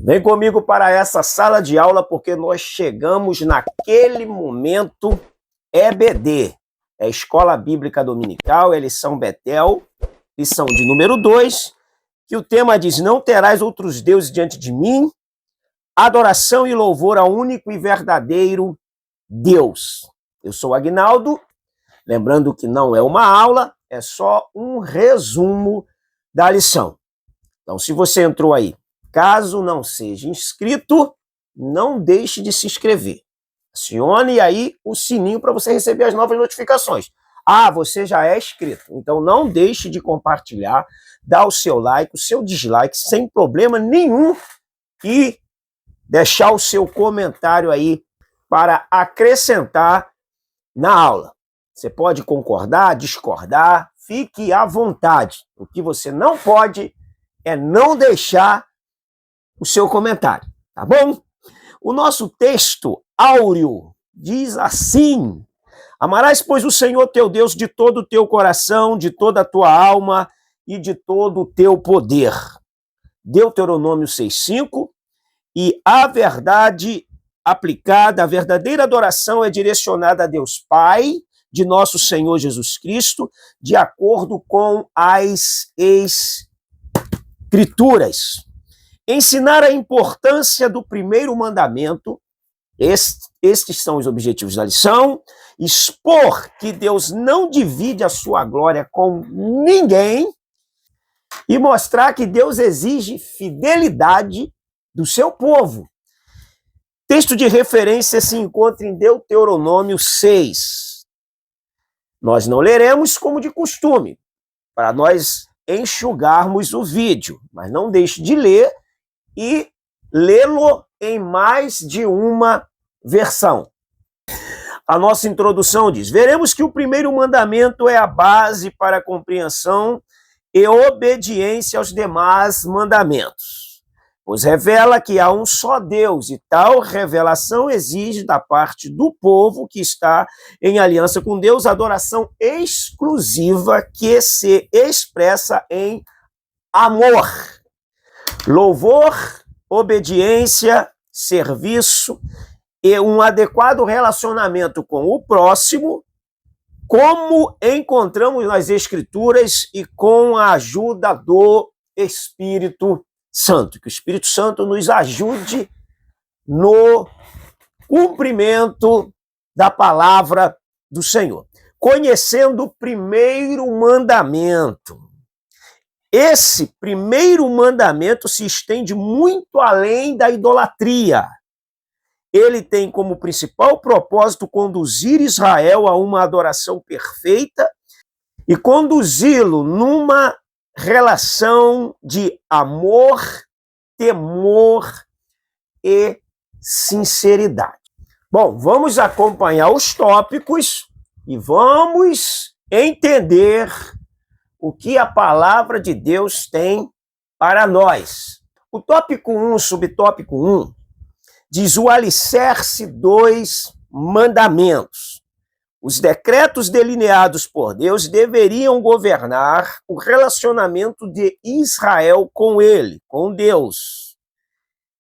Vem comigo para essa sala de aula porque nós chegamos naquele momento EBD, é Escola Bíblica Dominical, é lição Betel, lição de número 2, que o tema diz: não terás outros deuses diante de mim, adoração e louvor ao único e verdadeiro Deus. Eu sou Agnaldo, lembrando que não é uma aula, é só um resumo da lição. Então, se você entrou aí, caso não seja inscrito, não deixe de se inscrever. Acione aí o sininho para você receber as novas notificações. Ah, você já é inscrito, então não deixe de compartilhar, dar o seu like, o seu dislike, sem problema nenhum, e deixar o seu comentário aí para acrescentar na aula. Você pode concordar, discordar, fique à vontade. O que você não pode é não deixar o seu comentário, tá bom? O nosso texto áureo diz assim: amarás, pois, o Senhor teu Deus de todo o teu coração, de toda a tua alma e de todo o teu poder. Deuteronômio 6:5. E a verdade aplicada, a verdadeira adoração é direcionada a Deus Pai, de nosso Senhor Jesus Cristo, de acordo com as Escrituras. Ensinar a importância do primeiro mandamento, estes são os objetivos da lição. Expor que Deus não divide a sua glória com ninguém e mostrar que Deus exige fidelidade do seu povo. Texto de referência se encontra em Deuteronômio 6. Nós não leremos como de costume, para nós enxugarmos o vídeo, mas não deixe de ler e lê-lo em mais de uma versão. A nossa introdução diz: veremos que o primeiro mandamento é a base para a compreensão e obediência aos demais mandamentos, pois revela que há um só Deus, e tal revelação exige da parte do povo que está em aliança com Deus adoração exclusiva que se expressa em amor, louvor, obediência, serviço e um adequado relacionamento com o próximo, como encontramos nas Escrituras e com a ajuda do Espírito Santo. Que o Espírito Santo nos ajude no cumprimento da palavra do Senhor. Conhecendo o primeiro mandamento. Esse primeiro mandamento se estende muito além da idolatria. Ele tem como principal propósito conduzir Israel a uma adoração perfeita e conduzi-lo numa relação de amor, temor e sinceridade. Bom, vamos acompanhar os tópicos e vamos entender o que a palavra de Deus tem para nós. O tópico 1, subtópico 1, diz o alicerce dos mandamentos. Os decretos delineados por Deus deveriam governar o relacionamento de Israel com ele, com Deus.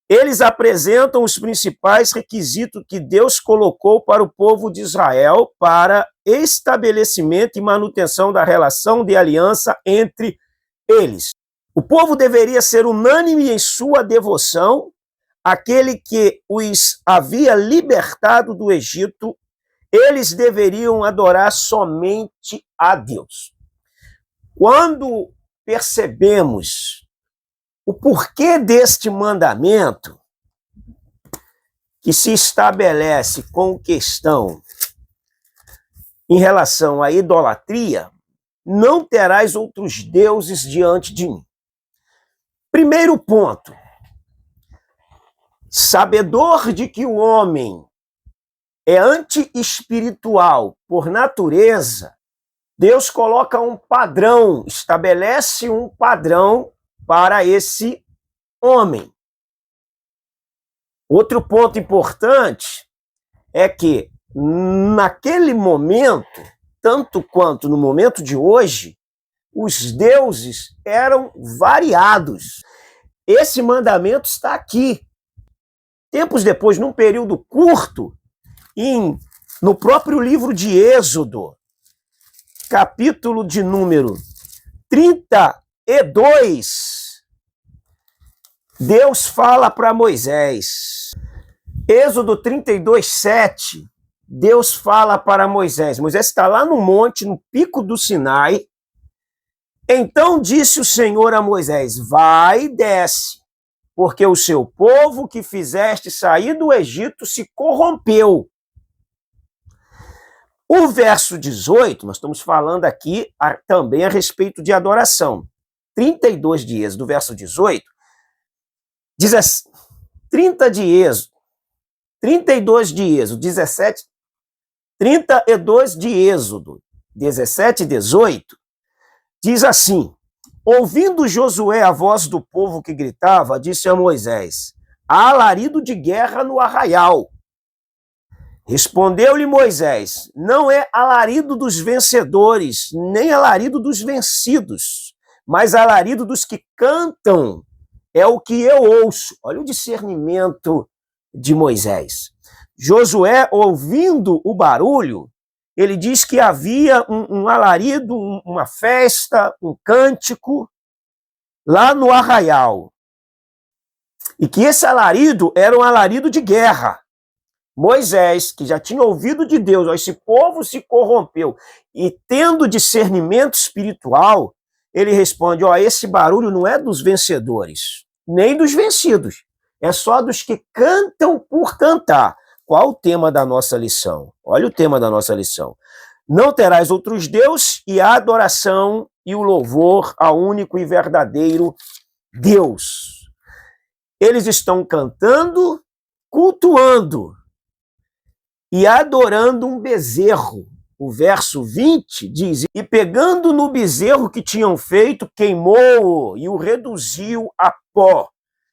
Eles apresentam os principais requisitos que Deus colocou para o povo de Israel para estabelecimento e manutenção da relação de aliança entre eles. O povo deveria ser unânime em sua devoção àquele que os havia libertado do Egito. Eles deveriam adorar somente a Deus. Quando percebemos o porquê deste mandamento, que se estabelece com questão em relação à idolatria, não terás outros deuses diante de mim. Primeiro ponto, sabedor de que o homem é anti-espiritual por natureza, Deus coloca um padrão, estabelece um padrão para esse homem. Outro ponto importante é que, naquele momento, tanto quanto no momento de hoje, os deuses eram variados. esse mandamento está aqui. Tempos depois, num período curto, no próprio livro de Êxodo, capítulo de número 32, Deus fala para Moisés. Êxodo 32, 7, Deus fala para Moisés. Moisés está lá no monte, no pico do Sinai. Então disse o Senhor a Moisés: vai e desce, porque o seu povo que fizeste sair do Egito se corrompeu. O verso 18, nós estamos falando aqui também a respeito de adoração. 32 de Êxodo, do verso 18, diz assim, 32 de Êxodo, 17, 32 de Êxodo, 17 e 18, diz assim: ouvindo Josué a voz do povo que gritava, disse a Moisés: há alarido de guerra no arraial. Respondeu-lhe Moisés: não é alarido dos vencedores, nem alarido dos vencidos, mas alarido dos que cantam. É o que eu ouço. Olha o discernimento de Moisés. Josué, ouvindo o barulho, ele diz que havia um alarido, uma festa, um cântico lá no arraial. E que esse alarido era um alarido de guerra. Moisés, que já tinha ouvido de Deus, ó, esse povo se corrompeu, e tendo discernimento espiritual, ele responde: ó, esse barulho não é dos vencedores, nem dos vencidos, é só dos que cantam por cantar. Qual o tema da nossa lição? Olha o tema da nossa lição. Não terás outros deuses, e a adoração e o louvor ao único e verdadeiro Deus. Eles estão cantando, cultuando e adorando um bezerro. O verso 20 diz: e pegando no bezerro que tinham feito, queimou-o e o reduziu a pó,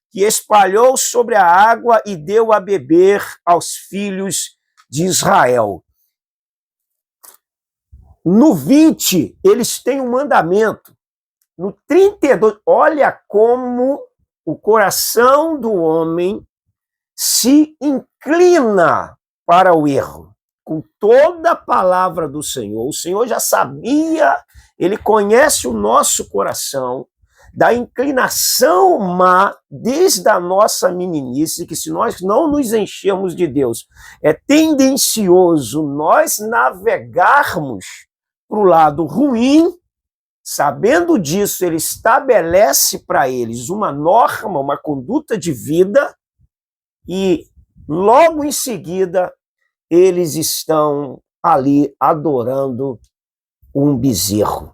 que espalhou sobre a água e deu a beber aos filhos de Israel. No 20, eles têm um mandamento. No 32, olha como o coração do homem se inclina para o erro. Com toda a palavra do Senhor, o Senhor já sabia, ele conhece o nosso coração, da inclinação má desde a nossa meninice, que se nós não nos enchermos de Deus, é tendencioso nós navegarmos para o lado ruim. Sabendo disso, ele estabelece para eles uma norma, uma conduta de vida, e logo em seguida eles estão ali adorando um bezerro.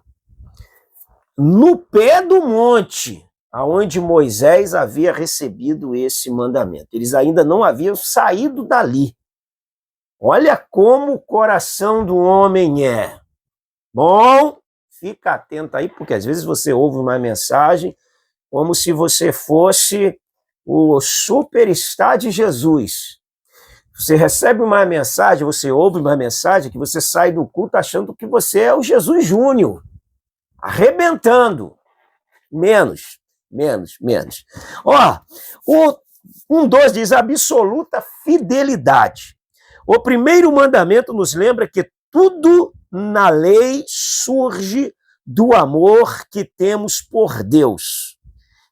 No pé do monte, aonde Moisés havia recebido esse mandamento. Eles ainda não haviam saído dali. Olha como o coração do homem é. Bom, fica atento aí, porque às vezes você ouve uma mensagem como se você fosse o superstar de Jesus. Você recebe uma mensagem, você ouve uma mensagem que você sai do culto achando que você é o Jesus Júnior, arrebentando. Menos. Ó, o 1:2 diz absoluta fidelidade. O primeiro mandamento nos lembra que tudo na lei surge do amor que temos por Deus,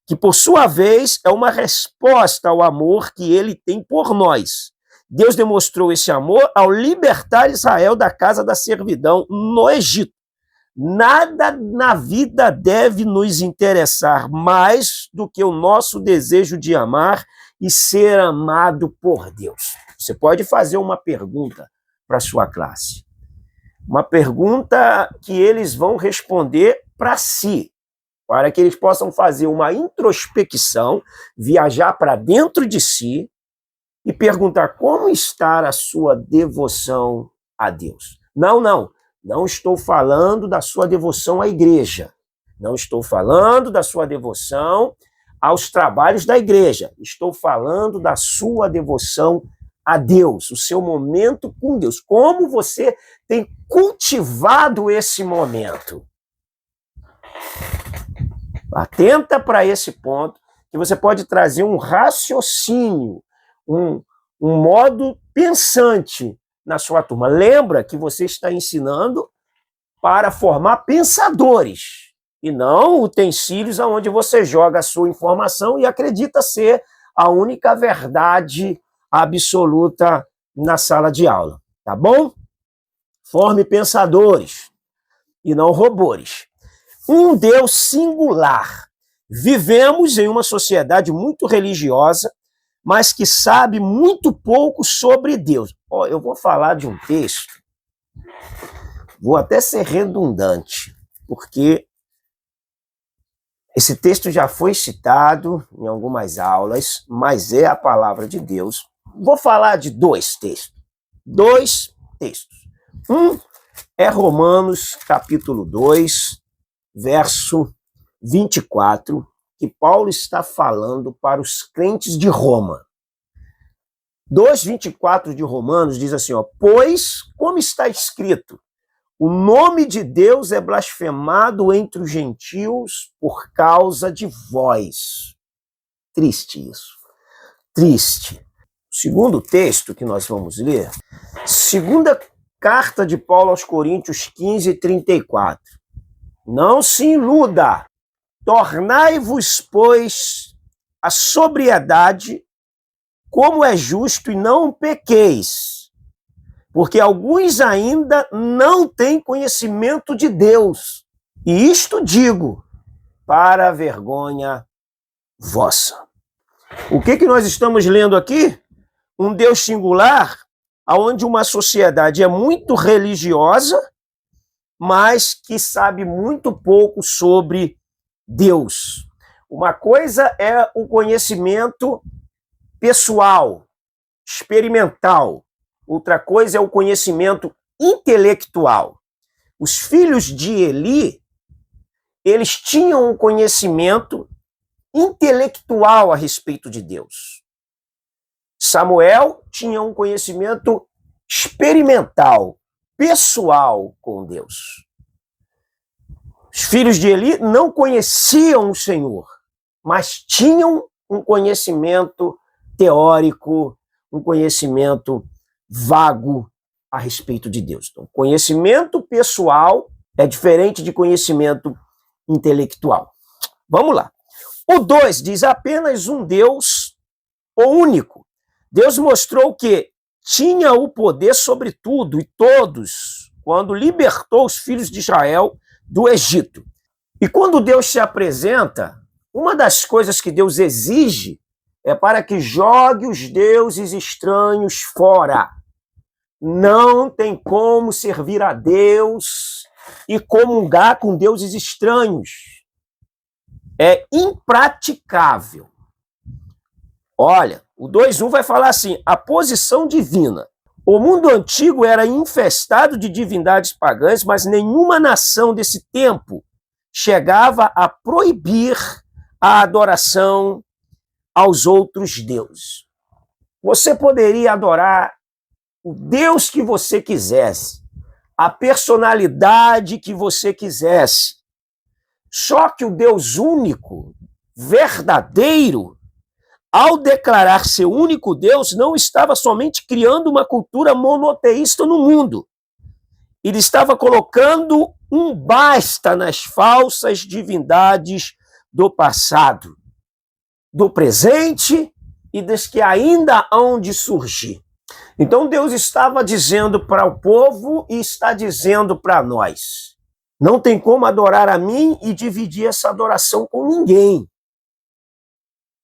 que por sua vez é uma resposta ao amor que ele tem por nós. Deus demonstrou esse amor ao libertar Israel da casa da servidão no Egito. Nada na vida deve nos interessar mais do que o nosso desejo de amar e ser amado por Deus. Você pode fazer uma pergunta para a sua classe. Uma pergunta que eles vão responder para si, para que eles possam fazer uma introspecção, viajar para dentro de si e perguntar como está a sua devoção a Deus. Não estou falando da sua devoção à igreja. Não estou falando da sua devoção aos trabalhos da igreja. Estou falando da sua devoção a Deus, o seu momento com Deus. Como você tem cultivado esse momento? Atenta para esse ponto. que você pode trazer um raciocínio, um modo pensante na sua turma. Lembra que você está ensinando para formar pensadores, e não utensílios onde você joga a sua informação e acredita ser a única verdade absoluta na sala de aula, tá bom? Forme pensadores e não robôs. Um Deus singular. Vivemos em uma sociedade muito religiosa, mas que sabe muito pouco sobre Deus. Eu vou falar de um texto, vou até ser redundante, porque esse texto já foi citado em algumas aulas, mas é a palavra de Deus. Vou falar de dois textos. Um é Romanos, capítulo 2, verso 24, que Paulo está falando para os crentes de Roma. 2:24 de Romanos diz assim, pois, como está escrito, o nome de Deus é blasfemado entre os gentios por causa de vós. Triste isso. Triste. O segundo texto que nós vamos ler, segunda carta de Paulo aos Coríntios 15:34. Não se iluda, tornai-vos, pois, a sobriedade, como é justo, e não pequeis, porque alguns ainda não têm conhecimento de Deus. E isto digo para a vergonha vossa. O que nós estamos lendo aqui? Um Deus singular, onde uma sociedade é muito religiosa, mas que sabe muito pouco sobre Deus. Uma coisa é o conhecimento pessoal, experimental. Outra coisa é o conhecimento intelectual. Os filhos de Eli, eles tinham um conhecimento intelectual a respeito de Deus. Samuel tinha um conhecimento experimental, pessoal com Deus. Os filhos de Eli não conheciam o Senhor, mas tinham um conhecimento teórico, um conhecimento vago a respeito de Deus. Então, conhecimento pessoal é diferente de conhecimento intelectual. Vamos lá. O 2 diz apenas um Deus, o único. Deus mostrou que tinha o poder sobre tudo e todos quando libertou os filhos de Israel do Egito. E quando Deus se apresenta, uma das coisas que Deus exige é para que jogue os deuses estranhos fora. Não tem como servir a Deus e comungar com deuses estranhos. É impraticável. Olha, o 2:1 vai falar assim, a posição divina. O mundo antigo era infestado de divindades pagãs, mas nenhuma nação desse tempo chegava a proibir a adoração aos outros deuses. Você poderia adorar o Deus que você quisesse, a personalidade que você quisesse. Só que o Deus único, verdadeiro, ao declarar ser único Deus, não estava somente criando uma cultura monoteísta no mundo. Ele estava colocando um basta nas falsas divindades do passado, do presente e das que ainda hão de surgir. Então Deus estava dizendo para o povo e está dizendo para nós, não tem como adorar a mim e dividir essa adoração com ninguém.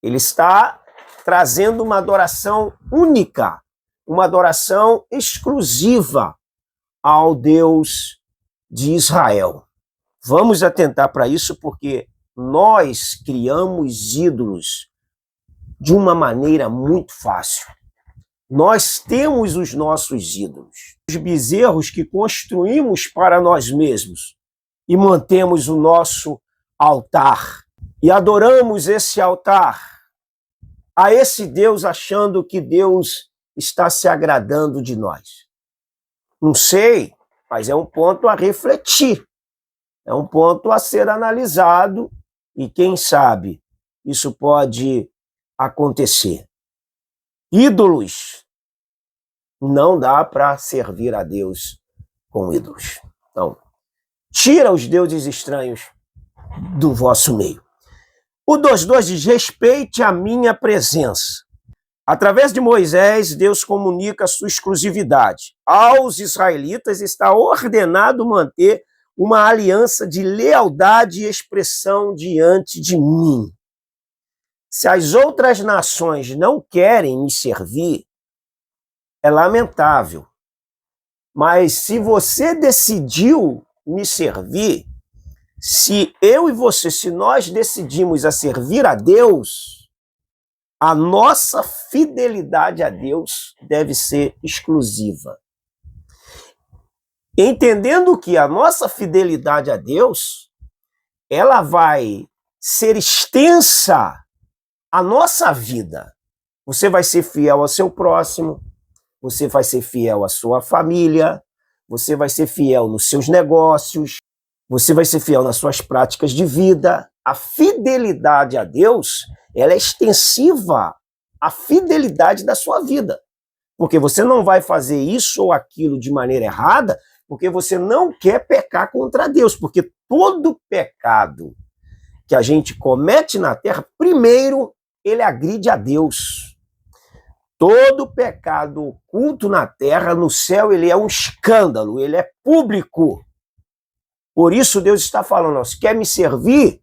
Ele está trazendo uma adoração única, uma adoração exclusiva ao Deus de Israel. Vamos atentar para isso porque nós criamos ídolos de uma maneira muito fácil. Nós temos os nossos ídolos, os bezerros que construímos para nós mesmos e mantemos o nosso altar e adoramos esse altar a esse Deus achando que Deus está se agradando de nós. Não sei, mas é um ponto a refletir, é um ponto a ser analisado e quem sabe isso pode acontecer. Ídolos, não dá para servir a Deus com ídolos. Então, tira os deuses estranhos do vosso meio. O 2:2 diz: respeite a minha presença. Através de Moisés, Deus comunica a sua exclusividade. Aos israelitas está ordenado manter uma aliança de lealdade e expressão diante de mim. Se as outras nações não querem me servir, é lamentável. Mas se você decidiu me servir, se eu e você, se nós decidimos a servir a Deus, a nossa fidelidade a Deus deve ser exclusiva. Entendendo que a nossa fidelidade a Deus, ela vai ser extensa à nossa vida. Você vai ser fiel ao seu próximo, você vai ser fiel à sua família, você vai ser fiel nos seus negócios, você vai ser fiel nas suas práticas de vida. A fidelidade a Deus, ela é extensiva à fidelidade da sua vida. Porque você não vai fazer isso ou aquilo de maneira errada, porque você não quer pecar contra Deus. Porque todo pecado que a gente comete na terra, primeiro, ele agride a Deus. Todo pecado oculto na terra, no céu, ele é um escândalo, ele é público. Por isso Deus está falando, ó, se quer me servir,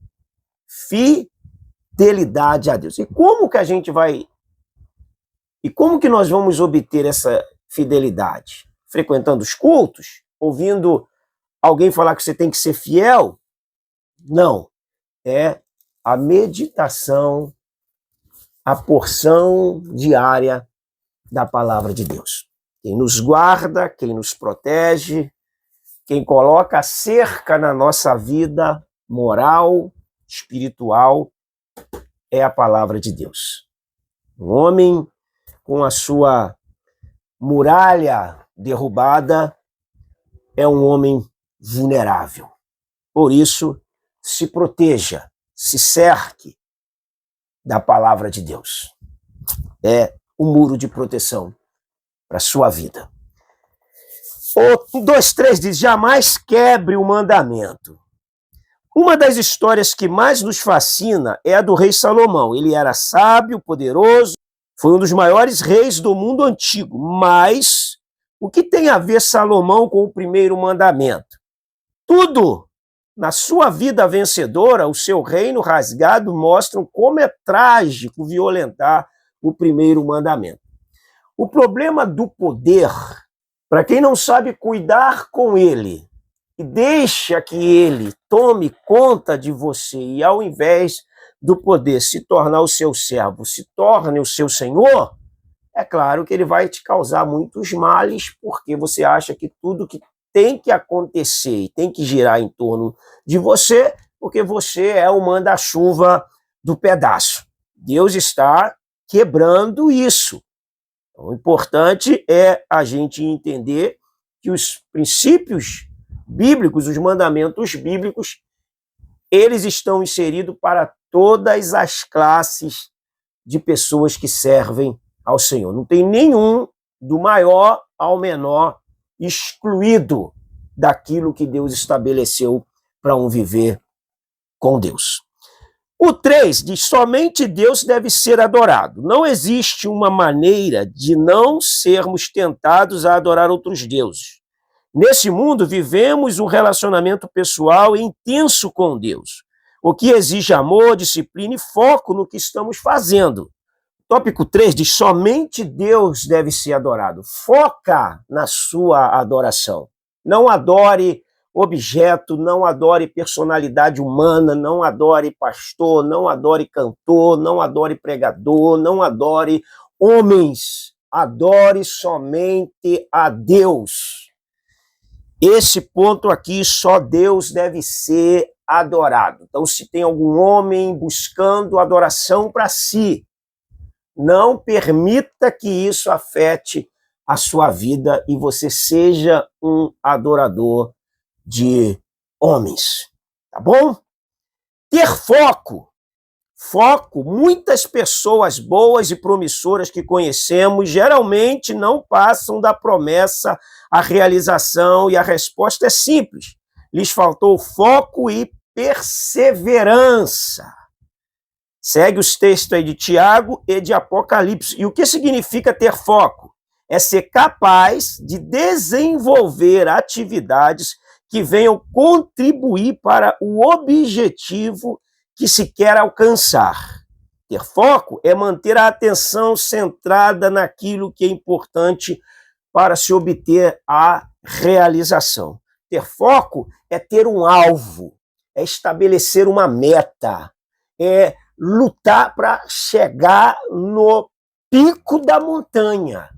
fidelidade a Deus. E como que a gente vai... E como que nós vamos obter essa fidelidade? Frequentando os cultos? Ouvindo alguém falar que você tem que ser fiel? Não. É a meditação, a porção diária da palavra de Deus. Quem nos guarda, quem nos protege, quem coloca cerca na nossa vida moral, espiritual, é a palavra de Deus. Um homem com a sua muralha derrubada é um homem vulnerável. Por isso, se proteja, se cerque da palavra de Deus. É o muro de proteção para a sua vida. O 2:3 diz: jamais quebre o mandamento. Uma das histórias que mais nos fascina é a do rei Salomão. Ele era sábio, poderoso, foi um dos maiores reis do mundo antigo. Mas o que tem a ver Salomão com o primeiro mandamento? Tudo na sua vida vencedora, o seu reino rasgado, mostram como é trágico violentar o primeiro mandamento. O problema do poder, para quem não sabe cuidar com ele, e deixa que ele tome conta de você, e ao invés do poder se tornar o seu servo, se torne o seu senhor, é claro que ele vai te causar muitos males, porque você acha que tudo que tem que acontecer e tem que girar em torno de você, porque você é o manda-chuva do pedaço. Deus está quebrando isso. O importante é a gente entender que os princípios bíblicos, os mandamentos bíblicos, eles estão inseridos para todas as classes de pessoas que servem ao Senhor. Não tem nenhum, do maior ao menor, excluído daquilo que Deus estabeleceu para um viver com Deus. O 3 diz: somente Deus deve ser adorado. Não existe uma maneira de não sermos tentados a adorar outros deuses. Nesse mundo, vivemos um relacionamento pessoal intenso com Deus, o que exige amor, disciplina e foco no que estamos fazendo. Tópico 3 diz: somente Deus deve ser adorado. Foca na sua adoração. Não adore objeto, não adore personalidade humana, não adore pastor, não adore cantor, não adore pregador, não adore homens. Adore somente a Deus. Esse ponto aqui, só Deus deve ser adorado. Então, se tem algum homem buscando adoração para si, não permita que isso afete a sua vida e você seja um adorador de homens. Tá bom? Ter foco. Foco, muitas pessoas boas e promissoras que conhecemos geralmente não passam da promessa à realização, e a resposta é simples. Lhes faltou foco e perseverança. Segue os textos aí de Tiago e de Apocalipse. E o que significa ter foco? É ser capaz de desenvolver atividades que venham contribuir para o objetivo que se quer alcançar. Ter foco é manter a atenção centrada naquilo que é importante para se obter a realização. Ter foco é ter um alvo, é estabelecer uma meta, é lutar para chegar no pico da montanha,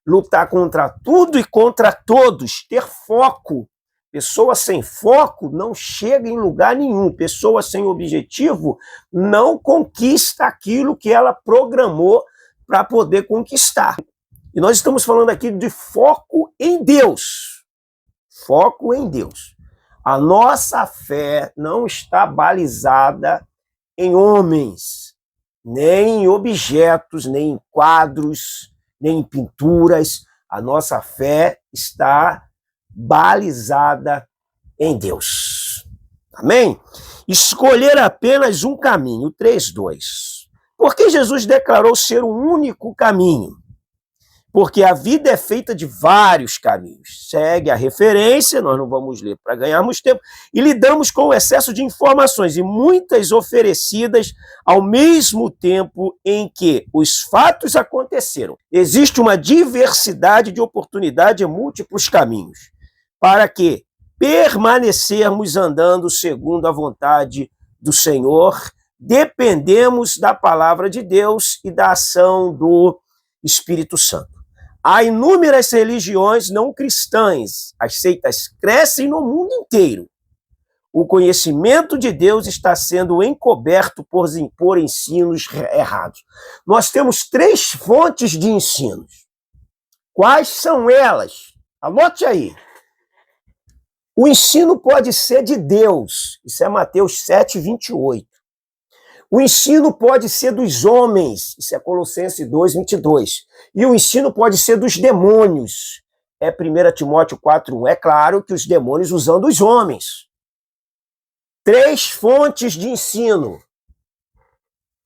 lutar contra tudo e contra todos, ter foco. Pessoa sem foco não chega em lugar nenhum. Pessoa sem objetivo não conquista aquilo que ela programou para poder conquistar. E nós estamos falando aqui de foco em Deus. Foco em Deus. A nossa fé não está balizada em homens, nem em objetos, nem em quadros, nem em pinturas. A nossa fé está balizada em Deus. Amém? Escolher apenas um caminho, 3:2. Por que Jesus declarou ser o único caminho? Porque a vida é feita de vários caminhos. Segue a referência, nós não vamos ler para ganharmos tempo, e lidamos com o excesso de informações, e muitas oferecidas ao mesmo tempo em que os fatos aconteceram. Existe uma diversidade de oportunidades e múltiplos caminhos, para que permanecermos andando segundo a vontade do Senhor, dependemos da palavra de Deus e da ação do Espírito Santo. Há inúmeras religiões não cristãs, as seitas crescem no mundo inteiro. O conhecimento de Deus está sendo encoberto por ensinos errados. Nós temos 3 fontes de ensinos. Quais são elas? Anote aí. O ensino pode ser de Deus, isso é Mateus 7:28. O ensino pode ser dos homens, isso é Colossenses 2:22. E o ensino pode ser dos demônios, é 1 Timóteo 4:1. É claro que os demônios usando os homens. 3 fontes de ensino.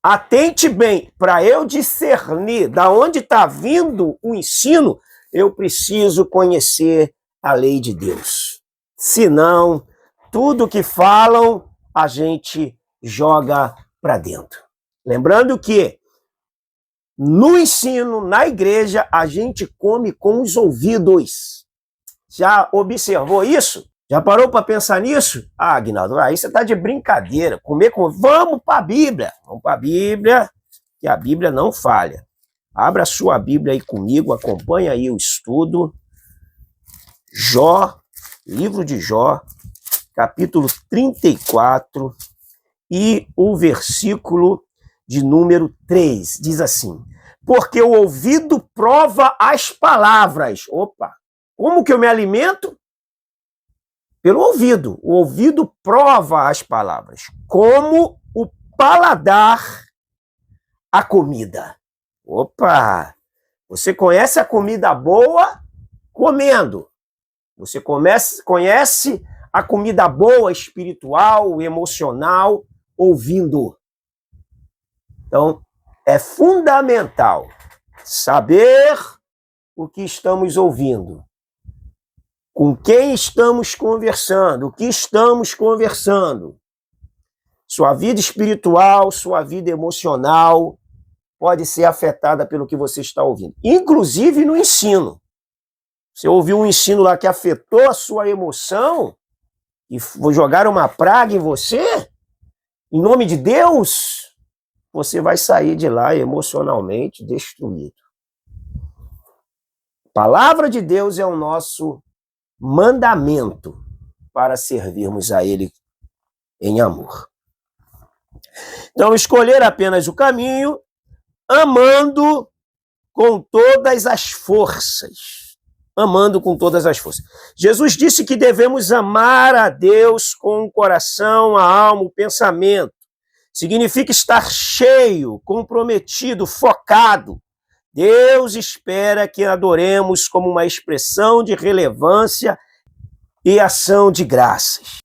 Atente bem, para eu discernir da onde está vindo o ensino, eu preciso conhecer a lei de Deus. Senão, tudo que falam, a gente joga para dentro. Lembrando que no ensino, na igreja, a gente come com os ouvidos. Já observou isso? Já parou para pensar nisso? Ah, Aguinaldo, aí você está de brincadeira. Comer com... Vamos para a Bíblia. Vamos para a Bíblia, que a Bíblia não falha. Abra a sua Bíblia aí comigo, acompanha aí o estudo. Jó, livro de Jó, capítulo 34, e o versículo de número 3. Diz assim: porque o ouvido prova as palavras. Opa! Como que eu me alimento? Pelo ouvido. O ouvido prova as palavras. Como o paladar a comida. Opa! Você conhece a comida boa comendo. Você conhece a comida boa, espiritual, emocional, ouvindo. Então, é fundamental saber o que estamos ouvindo, com quem estamos conversando, o que estamos conversando. Sua vida espiritual, sua vida emocional pode ser afetada pelo que você está ouvindo, inclusive no ensino. Você ouviu um ensino lá que afetou a sua emoção e jogaram uma praga em você, em nome de Deus, você vai sair de lá emocionalmente destruído. A palavra de Deus é o nosso mandamento para servirmos a Ele em amor. Então, escolher apenas o caminho, amando com todas as forças. Amando com todas as forças. Jesus disse que devemos amar a Deus com o coração, a alma, o pensamento. significa estar cheio, comprometido, focado. Deus espera que adoremos como uma expressão de relevância e ação de graças.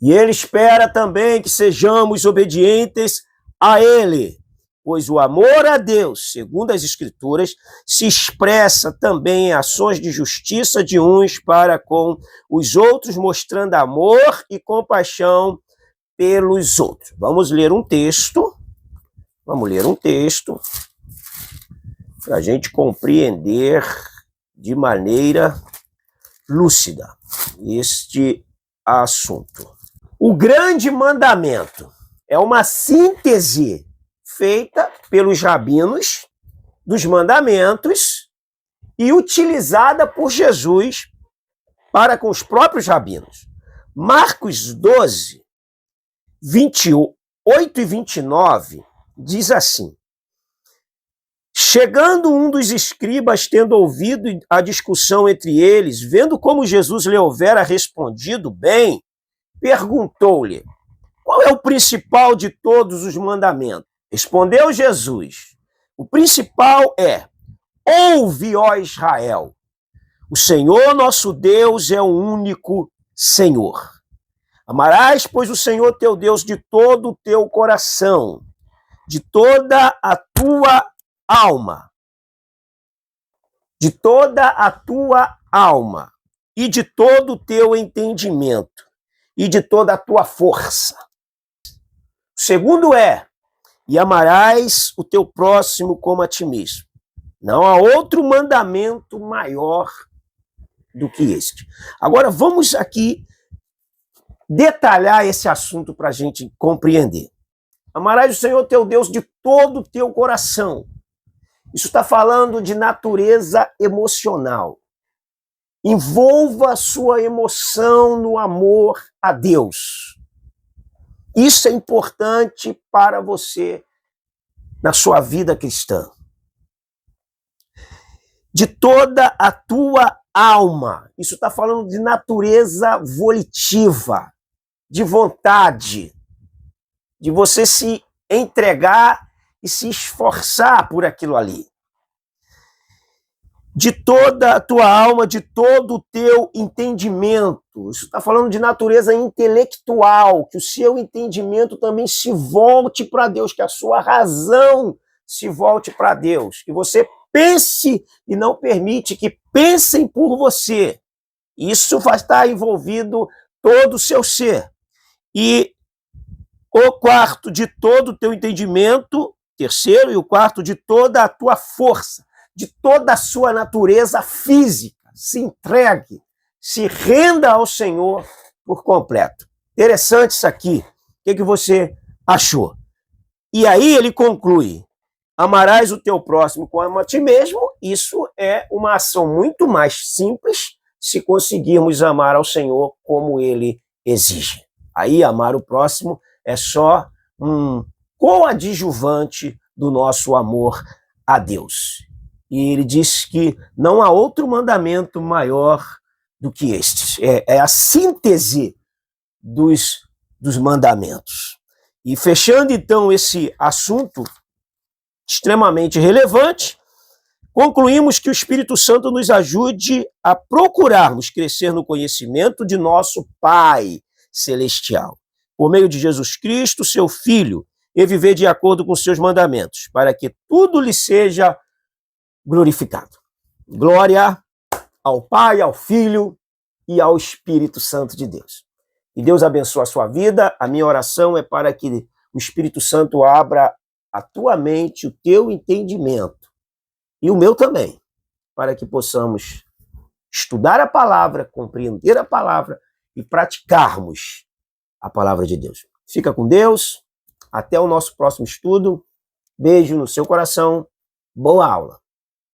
E Ele espera também que sejamos obedientes a Ele, pois o amor a Deus, segundo as Escrituras, se expressa também em ações de justiça de uns para com os outros, mostrando amor e compaixão pelos outros. Vamos ler um texto para a gente compreender de maneira lúcida este assunto. O grande mandamento é uma síntese feita pelos rabinos dos mandamentos e utilizada por Jesus para com os próprios rabinos. Marcos 12, 28 e 29 diz assim: chegando um dos escribas, tendo ouvido a discussão entre eles, vendo como Jesus lhe houvera respondido bem, perguntou-lhe: qual é o principal de todos os mandamentos? Respondeu Jesus: o principal é: ouve, ó Israel, o Senhor nosso Deus é o único Senhor. Amarás, pois, o Senhor teu Deus de todo o teu coração, de toda a tua alma, e de todo o teu entendimento, e de toda a tua força. O segundo é: e amarás o teu próximo como a ti mesmo. Não há outro mandamento maior do que este. Agora vamos aqui detalhar esse assunto para a gente compreender. Amarás o Senhor teu Deus de todo o teu coração. Isso está falando de natureza emocional. Envolva a sua emoção no amor a Deus. Isso é importante para você na sua vida cristã. De toda a tua alma. Isso está falando de natureza volitiva, de vontade, de você se entregar e se esforçar por aquilo ali. De toda a tua alma, de todo o teu entendimento. Isso está falando de natureza intelectual, que o seu entendimento também se volte para Deus, que a sua razão se volte para Deus, que você pense e não permite que pensem por você. Isso vai estar envolvido todo o seu ser. E o quarto, de todo o teu entendimento, terceiro, e o quarto, de toda a tua força, de toda a sua natureza física. Se entregue, se renda ao Senhor por completo. Interessante isso aqui. O que você achou? E aí ele conclui: amarás o teu próximo como a ti mesmo. Isso é uma ação muito mais simples se conseguirmos amar ao Senhor como Ele exige. Aí amar o próximo é só um coadjuvante do nosso amor a Deus. E ele diz que não há outro mandamento maior do que estes. É a síntese dos mandamentos. E fechando então esse assunto extremamente relevante, concluímos que o Espírito Santo nos ajude a procurarmos crescer no conhecimento de nosso Pai Celestial, por meio de Jesus Cristo, seu Filho, e viver de acordo com seus mandamentos, para que tudo lhe seja glorificado. Glória ao Pai, ao Filho e ao Espírito Santo de Deus. E Deus abençoe a sua vida. A minha oração é para que o Espírito Santo abra a tua mente, o teu entendimento, e o meu também, para que possamos estudar a palavra, compreender a palavra e praticarmos a palavra de Deus. Fica com Deus, até o nosso próximo estudo. Beijo no seu coração, boa aula.